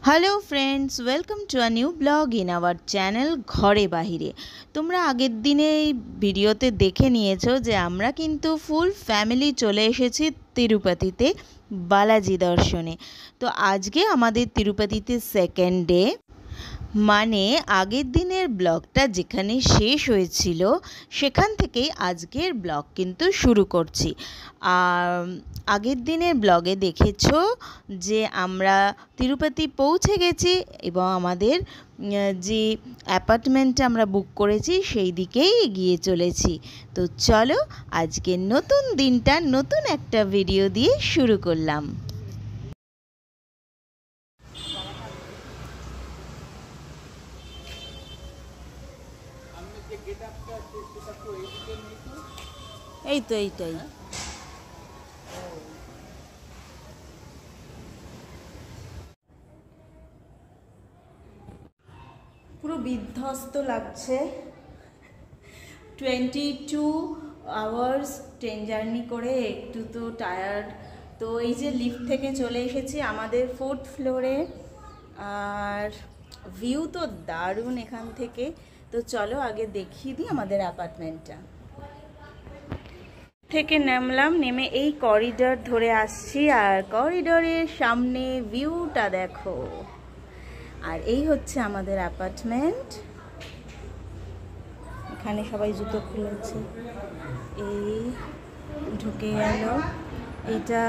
Hello friends, welcome to a new blog in our channel ঘরে বাহিরে। তোমরা আগের দিনে এই ভিডিওতে দেখে নিয়েছো যে আমরা কিন্তু ফুল ফ্যামিলি চলে এসেছি তিরুপতিতে বালাজি দর্শনে। তো আজকে আমাদের তিরুপতিতে সেকেন্ড ডে, মানে আগের দিনের ব্লগটা যেখানে শেষ হয়েছিল সেখান থেকেই আজকের ব্লগ কিন্তু শুরু করছি। আর আগের দিনের ব্লগে দেখেছো যে আমরা তিরুপতি পৌঁছে গেছি এবং আমাদের যে অ্যাপার্টমেন্টটা আমরা বুক করেছি সেই দিকেই এগিয়ে চলেছি। তো চলো আজকে নতুন দিনটা নতুন একটা ভিডিও দিয়ে শুরু করলাম। এইটাই পুরো বিধ্বস্ত লাগছে। 22 আওয়ার্স ট্রেন জার্নি করে একটু তো টায়ার্ড। তো এই যে লিফট থেকে চলে এসেছি আমাদের 4th ফ্লোরে, আর ভিউ তো দারুণ এখান থেকে। তো চলো আগে দেখিয়ে দিই আমাদের অ্যাপার্টমেন্টটা। থেকে নামলাম, নেমে এই করিডর ধরে আসছি, আর করিডরের সামনে ভিউটা দেখো। আর এই হচ্ছে আমাদের অ্যাপার্টমেন্ট। এখানে সবাই জুতো খুলেছে, এই ঢুকে গেল। এটা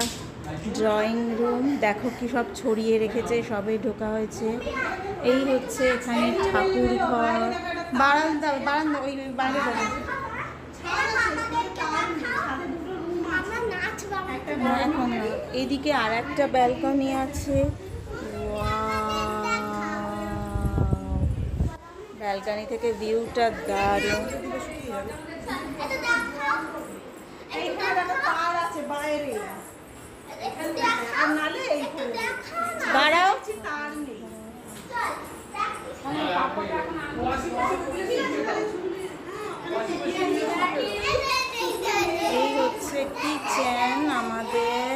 ড্রয়িং রুম, দেখো কি সব ছড়িয়ে রেখেছে, সবে ঢোকা হয়েছে। এই হচ্ছে এখানে ঠাকুর ঘর, বারান্দা ওই বারান্দা। এখন এইদিকে আর একটা ব্যালকনি আছে, ব্যালকনি থেকে ভিউটা দারুণ। দাঁড়াও, এই হচ্ছে কিচেন আমাদের।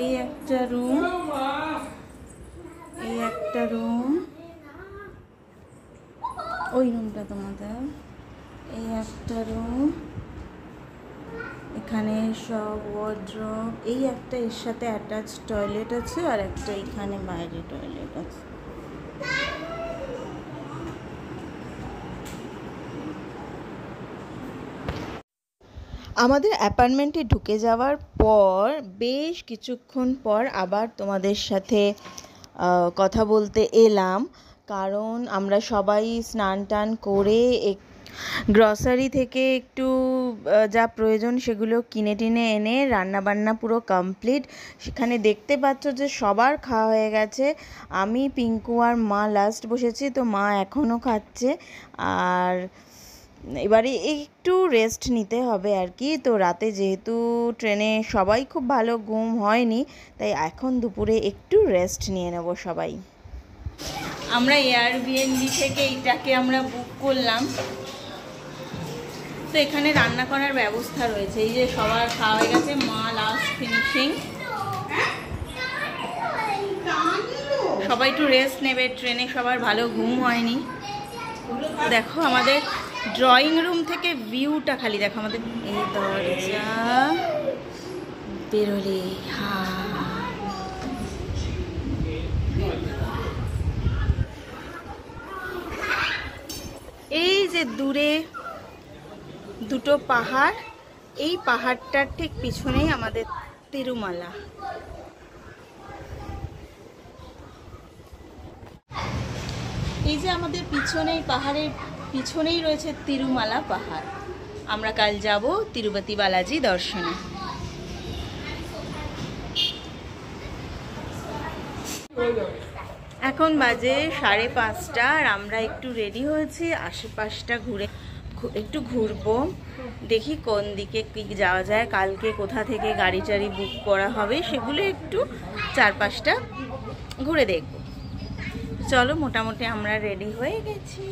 এই একটা রুম, এই একটা রুম, ওই রুমটা তোমাদের। এই একটা রুম, এখানে সব ওয়ার্ড্রোব। এই একটা এর সাথে অ্যাটাচ টয়লেট আছে, আর একটা এখানে বাইরে টয়লেট আছে। আমাদের অ্যাপার্টমেন্টে ঢুকে যাওয়ার পর বেশ কিছুক্ষণ পর আবার তোমাদের সাথে কথা বলতে এলাম, কারণ আমরা সবাই স্নান টান করে গ্রসারি থেকে একটু যা প্রয়োজন সেগুলো কিনে টিনে এনে রান্নাবান্না পুরো কমপ্লিট। সেখানে দেখতে পাচ্ছ যে সবার খাওয়া হয়ে গেছে, আমি পিঙ্কু আর মা লাস্ট বসেছি। তো মা এখনও খাচ্ছে, আর এবারে একটু রেস্ট নিতে হবে আর কি। তো রাতে যেহেতু ট্রেনে সবাই খুব ভালো ঘুম হয়নি, তাই এখন দুপুরে একটু রেস্ট নিয়ে নেব সবাই। আমরা এয়ারবিএনবি থেকে এইটাকে আমরা বুক করলাম। তো এখানে রান্না করার ব্যবস্থা রয়েছে, এই যে সবার খাওয়া হয়ে গেছে, মা লাস্ট ফিনিশিং। সবাই একটু রেস্ট নেবে, ট্রেনে সবার ভালো ঘুম হয়নি। দেখো আমাদের ড্রয়িং রুম থেকে ভিউটা খালি দেখো। আমাদের এই দরজা বেরোলে এই যে দূরে দুটো পাহাড়, এই পাহাড়টার ঠিক পিছনেই আমাদের তিরুমালা। এই যে আমাদের পিছনেই পাহাড়ের পিছনেই রয়েছে তিরুমালা পাহাড়। আমরা কাল যাব তিরুপতি বালাজি দর্শনে। এখন বাজে 5:30, আর আমরা একটু রেডি হয়েছি, আশেপাশটা একটু ঘুরবো, দেখি কোন দিকে কি যাওয়া যায়, কালকে কোথা থেকে গাড়ি টাড়ি বুক করা হবে সেগুলো একটু 4-5টা ঘুরে দেখব। চলো মোটামুটি আমরা রেডি হয়ে গেছি।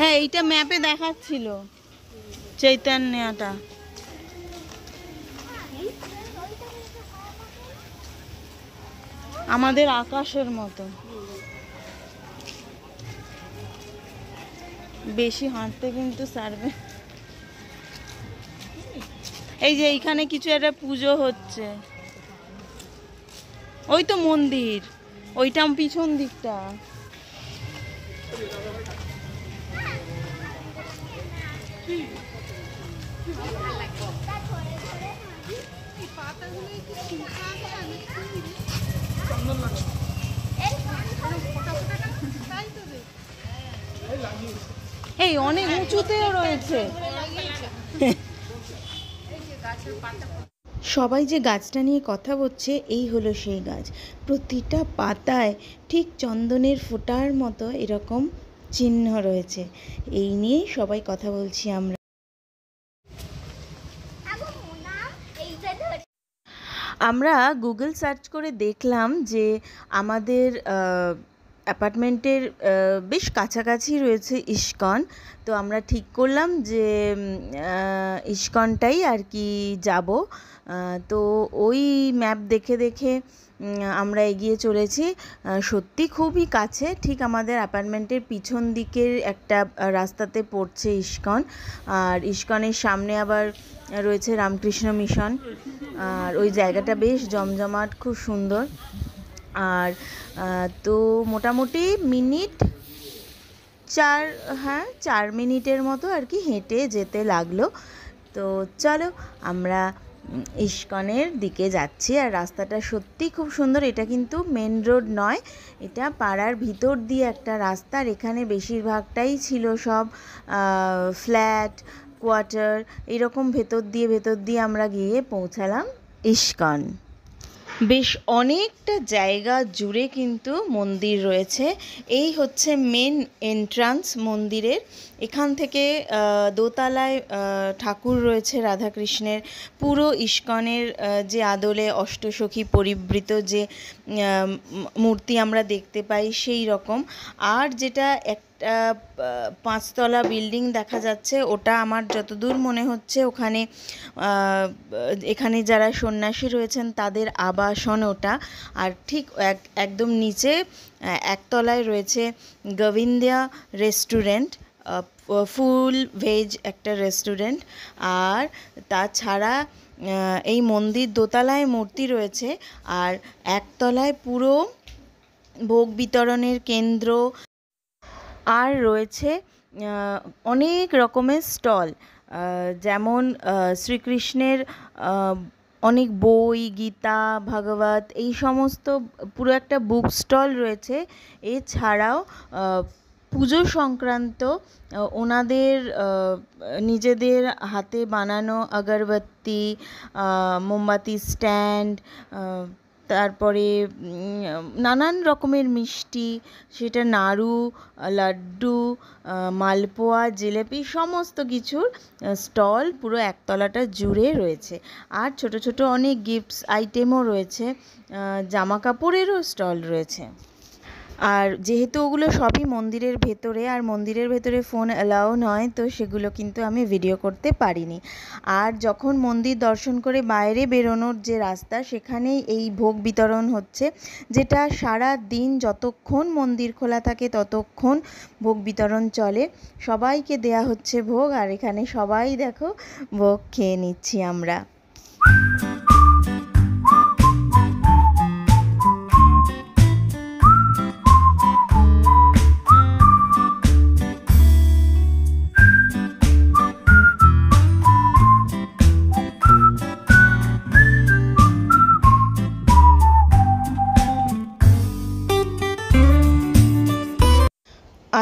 হ্যাঁ এইটা ম্যাপে দেখাচ্ছিল চৈতন্যটা। আমাদের আকাশের মতো। বেশি হাঁটতে কিন্তু সারবে। এই যে এইখানে কিছু একটা পুজো হচ্ছে, ওই তো মন্দির, ওইটা পিছন দিকটা। এই অনেক উঁচুতেও রয়েছে। সবাই যে গাছটা নিয়ে কথা বলছে, এই হলো সেই গাছ। প্রতিটা পাতায় ঠিক চন্দনের ফোঁটার মতো এরকম চিহ্ন রয়েছে। এই নিয়েই সবাই কথা বলছি আমরা। আমরা গুগল সার্চ করে দেখলাম যে আমাদের অ্যাপার্টমেন্টের বেশ কাছাকাছি রয়েছে ইস্কন। তো আমরা ঠিক করলাম যে ইস্কনটাই আর কি যাব। তো ওই ম্যাপ দেখে দেখে আমরা এগিয়ে চলেছি। সত্যি খুবই কাছে, ঠিক আমাদের অ্যাপার্টমেন্টের পিছন দিকের একটা রাস্তাতে পড়ছে ইস্কন। আর ইস্কনের সামনে আবার রয়েছে রামকৃষ্ণ মিশন। আর ওই জায়গাটা বেশ জমজমাট, খুব সুন্দর। আর তো মোটামুটি চার মিনিটের মতো আর কি হেঁটে যেতে লাগলো। তো চলো আমরা ইস্কনের দিকে যাচ্ছি। আর রাস্তাটা সত্যি খুব সুন্দর। এটা কিন্তু মেন রোড নয়, এটা পাড়ার ভিতর দিয়ে একটা রাস্তা। আর এখানে বেশিরভাগটাই ছিল সব ফ্ল্যাট, কোয়ার্টার, এরকম ভেতর দিয়ে আমরা গিয়ে পৌঁছালাম ইস্কন। বেশ অনেকটা জায়গা জুড়ে কিন্তু মন্দির রয়েছে। এই হচ্ছে মেন এন্ট্রান্স মন্দিরের। এখান থেকে দোতলায় ঠাকুর রয়েছে রাধাকৃষ্ণের। পুরো ইস্কনের যে আদলে অষ্টসখী পরিবৃত যে মূর্তি আমরা দেখতে পাই সেই রকম। আর যেটা একটা 5তলা বিল্ডিং দেখা যাচ্ছে, ওটা আমার যতদূর মনে হচ্ছে এখানে যারা সন্ন্যাসী রয়েছেন তাদের আবাসন ওটা। আর ঠিক একদম নিচে একতলায় রয়েছে গোবিন্দিয়া রেস্টুরেন্ট, ফুল ভেজ একটা রেস্টুরেন্ট। আর তাছাড়া এই মন্দির দোতলায় মূর্তি রয়েছে, আর একতলায় পুরো ভোগ বিতরণের কেন্দ্র। আর রয়েছে অনেক রকমের স্টল, যেমন শ্রীকৃষ্ণের অনেক বই, গীতা, ভাগবত, এই সমস্ত পুরো একটা বুক স্টল রয়েছে। এছাড়াও পুজো সংক্রান্ত ওনাদের নিজেদের হাতে বানানো আগরবাতি, মোমবাতি স্ট্যান্ড, তারপরে নানান রকমের মিষ্টি, সেটা নাড়ু, লাড্ডু, মালপোয়া, জিলেপি, সমস্ত কিছুর স্টল পুরো একতলাটা জুড়ে রয়েছে। আর ছোট ছোট অনেক গিফটস আইটেমও রয়েছে, জামা কাপড়েরও স্টল রয়েছে। আর যেহেতু ওগুলো সবই মন্দিরের ভেতরে, আর মন্দিরের ভেতরে ফোন অ্যালাউ নয়, তো সেগুলো কিন্তু আমি ভিডিও করতে পারিনি। আর যখন মন্দির দর্শন করে বাইরে বেরোনোর যে রাস্তা, সেখানেই এই ভোগ বিতরণ হচ্ছে, যেটা সারা দিন যতক্ষণ মন্দির খোলা থাকে ততক্ষণ ভোগ বিতরণ চলে। সবাইকে দেয়া হচ্ছে ভোগ, আর এখানে সবাই দেখো ভোগ খেয়ে নিচ্ছি আমরা।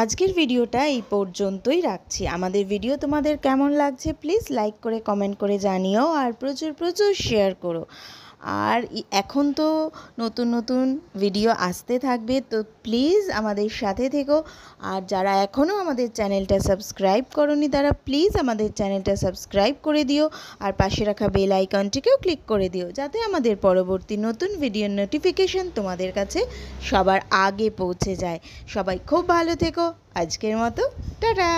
আজকের ভিডিওটা এই পর্যন্তই রাখছি। আমাদের ভিডিও তোমাদের কেমন লাগছে প্লিজ লাইক করে কমেন্ট করে জানিও, আর প্রচুর প্রচুর শেয়ার করো। আর এখন তো নতুন নতুন ভিডিও আসতে থাকবে, তো প্লিজ আমাদের সাথে থেকো। আর যারা এখনও আমাদের চ্যানেলটা সাবস্ক্রাইব করোনি তারা প্লিজ আমাদের চ্যানেলটা সাবস্ক্রাইব করে দিও, আর পাশে রাখা বেল আইকনটিকেও ক্লিক করে দিও, যাতে আমাদের পরবর্তী নতুন ভিডিওর নোটিফিকেশন তোমাদের কাছে সবার আগে পৌঁছে যায়। সবাই খুব ভালো থেকো, আজকের মতো টাটা।